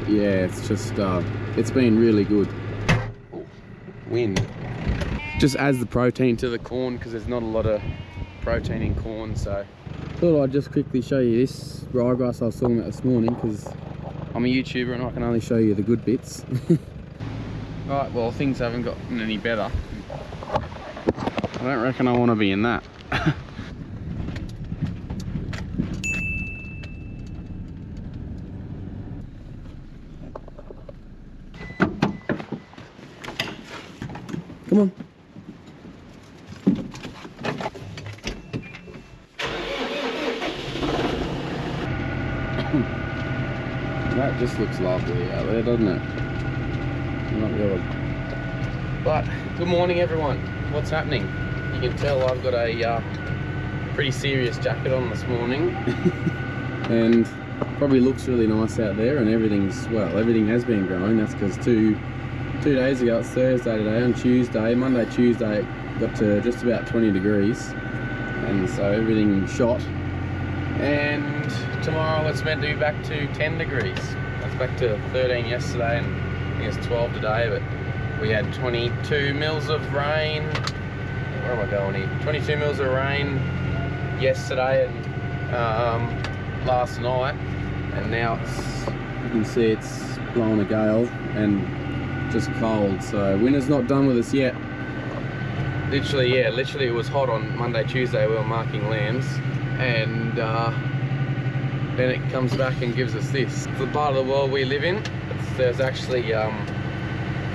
yeah, it's just it's been really good. Ooh, wind just adds the protein to the corn because there's not a lot of protein in corn. So thought I'd just quickly show you this ryegrass I was talking about this morning, because I'm a YouTuber and I can only show you the good bits. Right, well, things haven't gotten any better. I don't reckon I want to be in that. Come on. That just looks lovely out there, doesn't it? Not really. But good morning, everyone. What's happening? You can tell I've got a pretty serious jacket on this morning. And probably looks really nice out there, and everything's, well, everything has been growing. That's because two days ago, it's Thursday today, on Tuesday, Monday, Tuesday, it got to just about 20 degrees. And so everything shot. And tomorrow it's meant to be back to 10 degrees. That's back to 13 yesterday, and I think it's 12 today, but we had 22 mils of rain. Where am I going here? 22 mils of rain yesterday and last night, and now it's, you can see it's blowing a gale and just cold. So winter's not done with us yet. Literally it was hot on Monday, Tuesday. We were marking lambs, and then it comes back and gives us this. The part of the world we live in, there's actually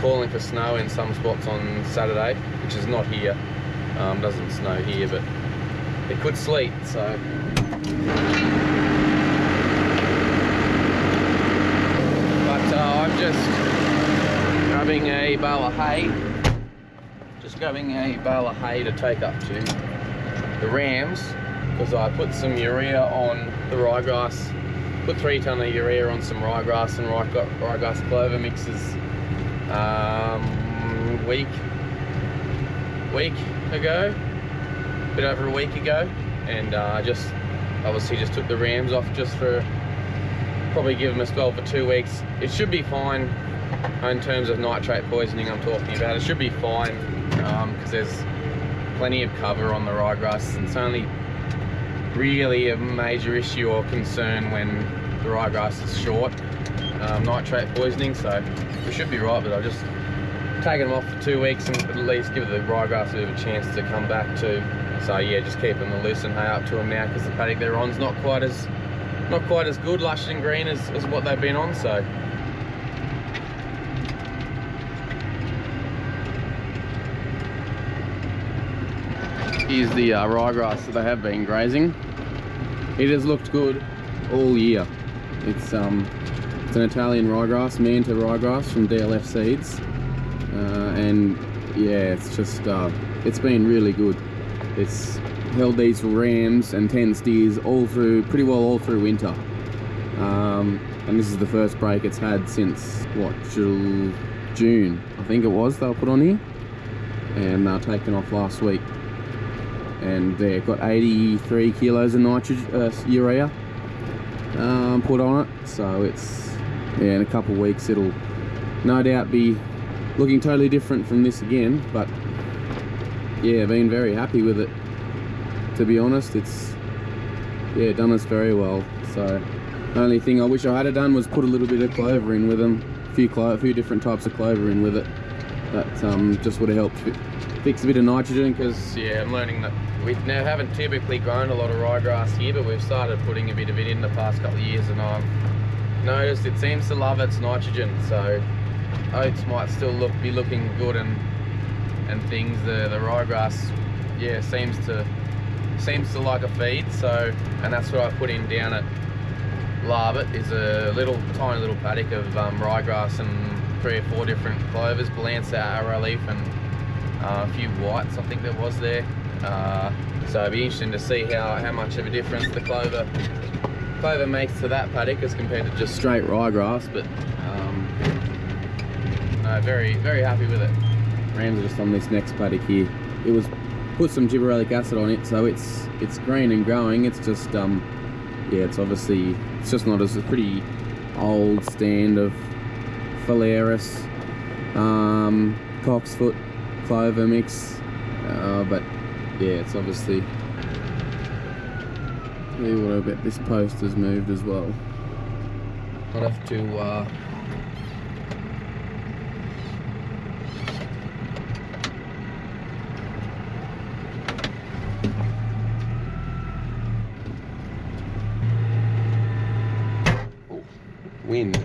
calling for snow in some spots on Saturday, which is not here. Doesn't snow here, but it could sleet. So but I'm just grabbing a bale of hay. Just grabbing a bale of hay to take up to the rams, because I put some urea on the ryegrass. Put 3 ton of urea on some ryegrass and ryegrass clover mixes week ago, a bit over a week ago, and just obviously just took the rams off just for, probably give them a spell for 2 weeks. It should be fine in terms of nitrate poisoning I'm talking about. It should be fine because there's plenty of cover on the ryegrass, and it's only really a major issue or concern when the ryegrass is short, nitrate poisoning. So we should be right, but I've just taken them off for 2 weeks and at least give the ryegrass a bit of a chance to come back too. So yeah, just keeping the loose and hay up to them now, because the paddock they're on's not quite as good, lush and green as what they've been on. So here's the ryegrass that they have been grazing. It has looked good all year. It's an Italian ryegrass, Manta ryegrass from DLF Seeds, and yeah, it's just it's been really good. It's held these rams and 10 steers pretty well all through winter, and this is the first break it's had since what, June I think it was they were put on here, and they're taken off last week. And they've got 83 kilos of urea put on it. So it's, yeah, in a couple of weeks it'll no doubt be looking totally different from this again. But yeah, been very happy with it, to be honest. It's, yeah, done us very well. So the only thing I wish I had done was put a little bit of clover in with them, a few different types of clover in with it. That just would have helped fix a bit of nitrogen, because yeah, I'm learning that we now haven't typically grown a lot of ryegrass here, but we've started putting a bit of it in the past couple of years, and I've noticed it seems to love its nitrogen. So oats might still be looking good and things. The ryegrass, yeah, seems to like a feed. So, and that's what I put in down at Larbert, is a tiny little paddock of ryegrass and 3 or 4 different clovers, Balancer, arrowleaf, and a few whites I think there was there. So it'd be interesting to see how much of a difference the clover makes to that paddock as compared to just straight ryegrass. But no, very, very happy with it. Rams are just on this next paddock here. It was put some gibberellic acid on it, so it's green and growing. It's just yeah, it's obviously, it's just not as pretty old stand of Phalaris, Coxfoot, clover mix, but yeah, it's obviously. What I bet this post has moved as well. I'd have to wind.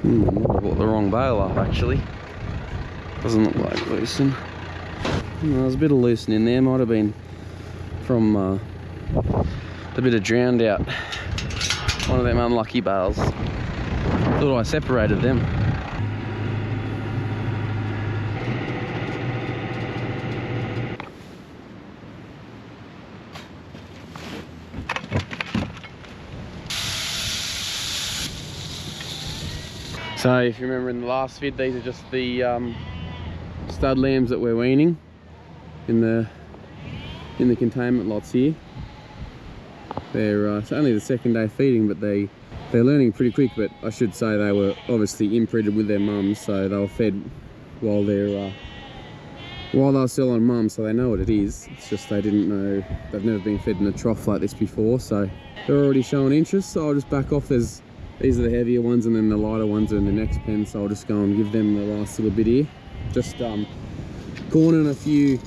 I bought the wrong bail up actually. Doesn't look like loosen. There's a bit of loosen in there, might have been from a bit of drowned out. One of them unlucky bales. Thought I separated them. So if you remember in the last vid, these are just the stud lambs that we're weaning in the containment lots here. They're it's only the second day feeding, but they're learning pretty quick. But I should say they were obviously imprinted with their mums, so they were fed while they're still on mum, so they know what it is. It's just they didn't know, they've never been fed in a trough like this before, so they're already showing interest. So I'll just back off. These are the heavier ones, and then the lighter ones are in the next pen, so I'll just go and give them the last little bit here. Just corn and a few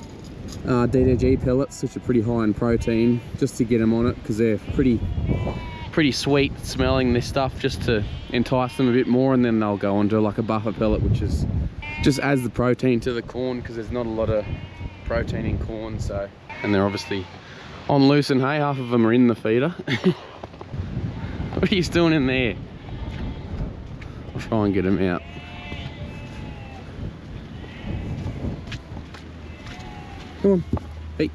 DJI pellets, which are pretty high in protein, just to get them on it, because they're pretty sweet smelling, this stuff, just to entice them a bit more, and then they'll go on to like a buffer pellet, which is just adds the protein to the corn, because there's not a lot of protein in corn. So, and they're obviously on loose and hay. Half of them are in the feeder. What are you doing in there? I'll try and get them out. Come on. Hey.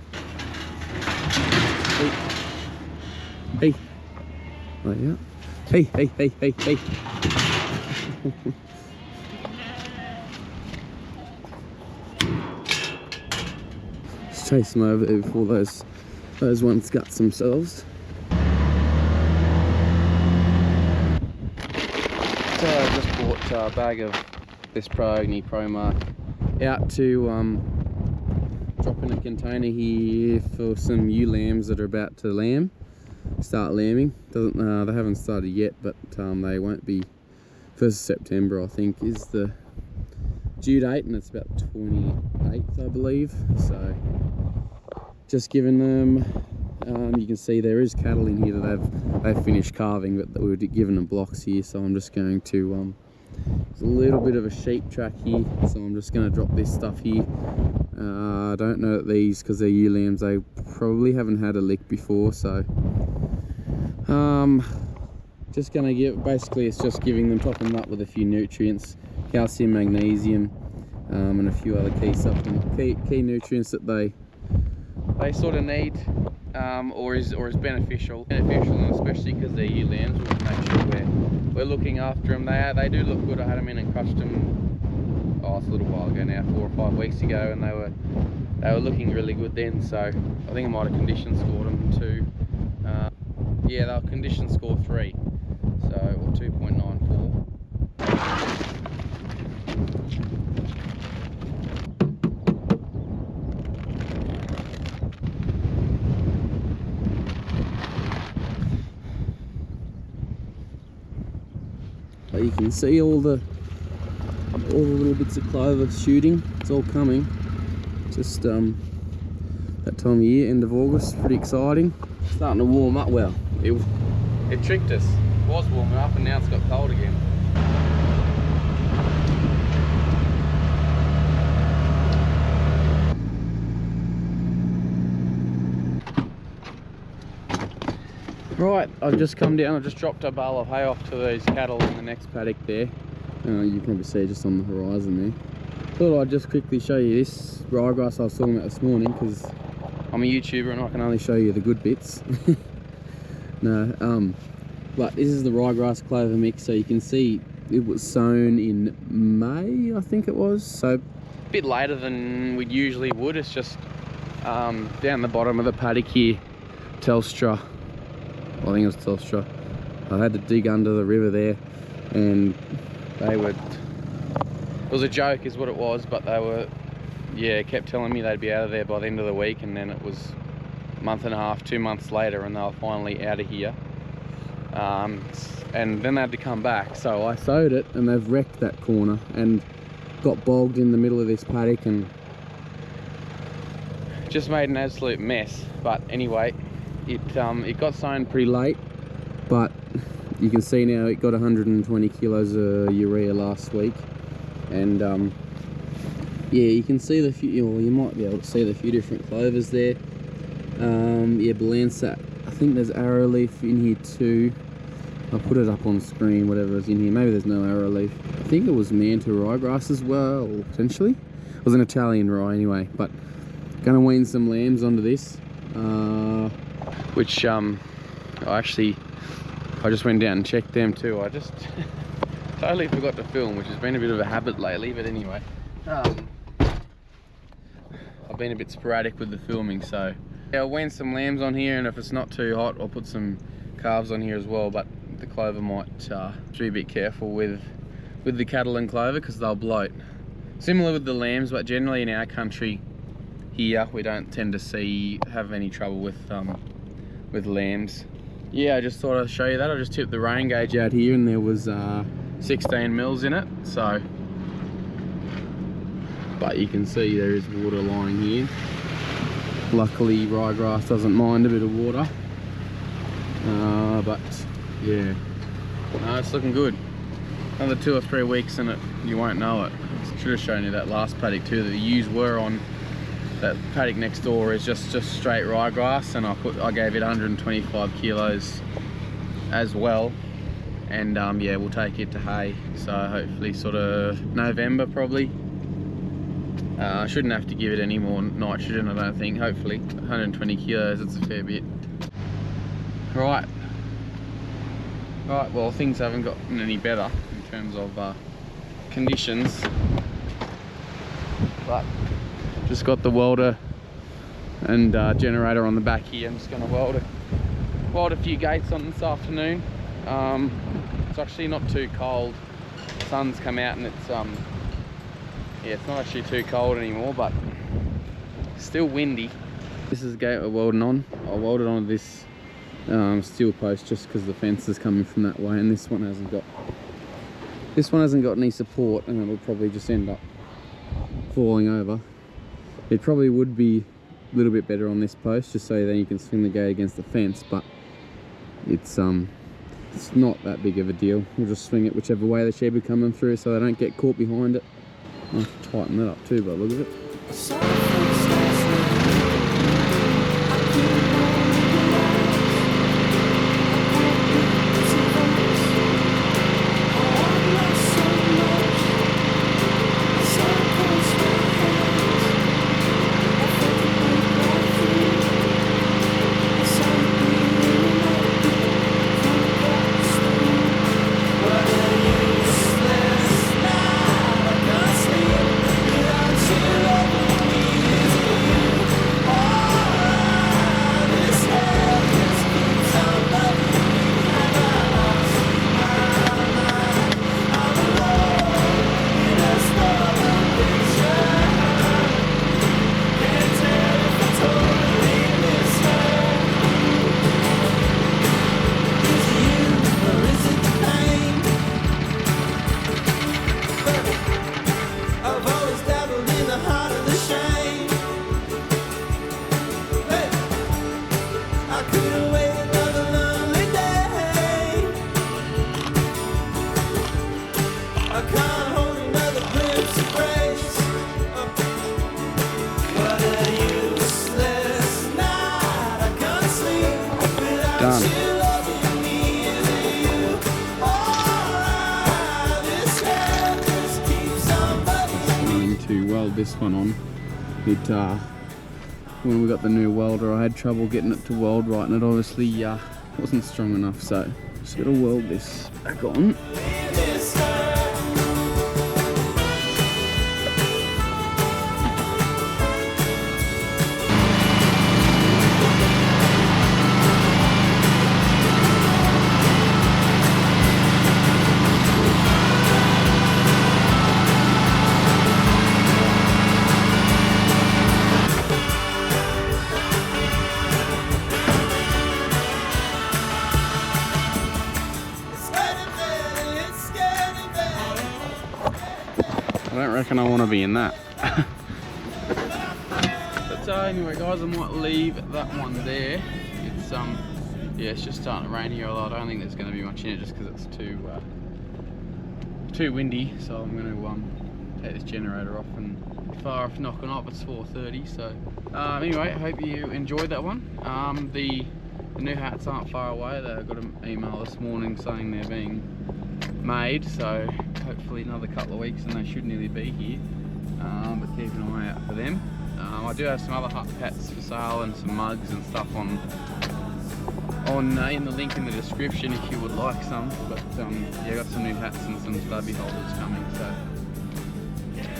Hey. Hey. Oh, yeah. Hey, hey, hey, hey, hey. Let's chase them over there before those ones guts themselves. So I just bought a bag of this Pro Mark out to drop in a container here for some ewe lambs that are about to start lambing. They haven't started yet, but they won't be. 1st of September I think is the due date, and it's about 28th I believe. So just giving them, you can see there is cattle in here that they've finished calving, but we were giving them blocks here. So I'm just going to there's a little bit of a sheep track here, so I'm just going to drop this stuff here. I don't know that these, because they're ewe lambs, they probably haven't had a lick before, so just going to give, basically it's just giving them, topping them up with a few nutrients, calcium, magnesium, and a few other key supplements, key nutrients that they sort of need, or is beneficial, and especially because they're ewe lambs, we'll make sure we're looking after them. They do look good. I had them in and crushed them, it's a little while ago now, 4 or 5 weeks ago, and they were looking really good then. So I think I might have condition scored them too. Yeah, they were condition score 3, so, or 2.94. But you can see all the little bits of clover shooting. It's all coming. Just that time of year, end of August, pretty exciting. Starting to warm up. Well, it tricked us. It was warming up, and now it's got cold again. Right, I've just come down. I've just dropped a bale of hay off to these cattle in the next paddock there. You can probably see just on the horizon there. Thought I'd just quickly show you this ryegrass I was talking about this morning, because I'm a YouTuber and I can only show you the good bits. No, but this is the ryegrass clover mix, so you can see it was sown in May, I think it was, so a bit later than we usually would. It's just down the bottom of the paddock here, Telstra, I think it was Telstra. I had to dig under the river there, and they were, it was a joke is what it was, but they were, yeah, kept telling me they'd be out of there by the end of the week, and then it was a month and a half, 2 months later, and they were finally out of here. And then they had to come back, so I sowed it, and they've wrecked that corner and got bogged in the middle of this paddock and just made an absolute mess. But anyway, it got sown pretty late, but you can see now it got 120 kilos of urea last week, and yeah, you can see the few, or you might be able to see the few different clovers there. Yeah, Balansat, I think there's arrowleaf in here too. I'll put it up on screen, whatever is in here. Maybe there's no arrowleaf. I think it was Manta ryegrass as well, potentially. It was an Italian rye anyway, but gonna wean some lambs onto this, which I just went down and checked them too. I just totally forgot to film, which has been a bit of a habit lately, but anyway. I've been a bit sporadic with the filming, so yeah, I'll wean some lambs on here, and if it's not too hot, I'll put some calves on here as well. But the clover might be a bit careful with the cattle and clover, because they'll bloat. Similar with the lambs, but generally in our country here we don't tend to have any trouble with lambs. Yeah, I just thought I'd show you that. I just tipped the rain gauge out here, and there was 16 mils in it, so, but you can see there is water lying here. Luckily ryegrass doesn't mind a bit of water, but yeah, no, it's looking good. Another 2 or 3 weeks and you won't know it. I should have shown you that last paddock too, that the ewes were on. That paddock next door is just straight ryegrass, and I gave it 125 kilos as well, and yeah, we'll take it to hay, so hopefully sort of November probably. I shouldn't have to give it any more nitrogen, I don't think. Hopefully 120 kilos, it's a fair bit. Right, well, things haven't gotten any better in terms of conditions, but just got the welder and generator on the back here. I'm just going to weld a few gates on this afternoon. It's actually not too cold. The sun's come out, and it's yeah, it's not actually too cold anymore, but still windy. This is the gate we're welding on. I welded on this steel post just because the fence is coming from that way, and this one hasn't got any support, and it'll probably just end up falling over. It probably would be a little bit better on this post, just so then you can swing the gate against the fence, but it's not that big of a deal. We'll just swing it whichever way the sheep are coming through, so they don't get caught behind it. I'll tighten that up too, but look at it. This one on, when we got the new welder, I had trouble getting it to weld right, and it obviously wasn't strong enough, so just gotta weld this back on. I don't reckon I want to be in that. But anyway guys, I might leave that one there. It's yeah, it's just starting to rain here a lot. I don't think there's going to be much in it just because it's too windy. So I'm going to take this generator off and fire off knocking off. It's 4:30. So anyway, I hope you enjoyed that one. The new hats aren't far away. I got an email this morning saying they're being made, so hopefully another couple of weeks and they should nearly be here, but keep an eye out for them. I do have some other hut hats for sale and some mugs and stuff on in the link in the description if you would like some, but yeah, I got some new hats and some stubby holders coming, so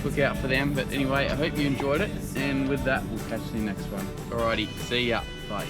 look out for them. But anyway, I hope you enjoyed it, and with that we'll catch you in the next one. Alrighty, see ya, bye.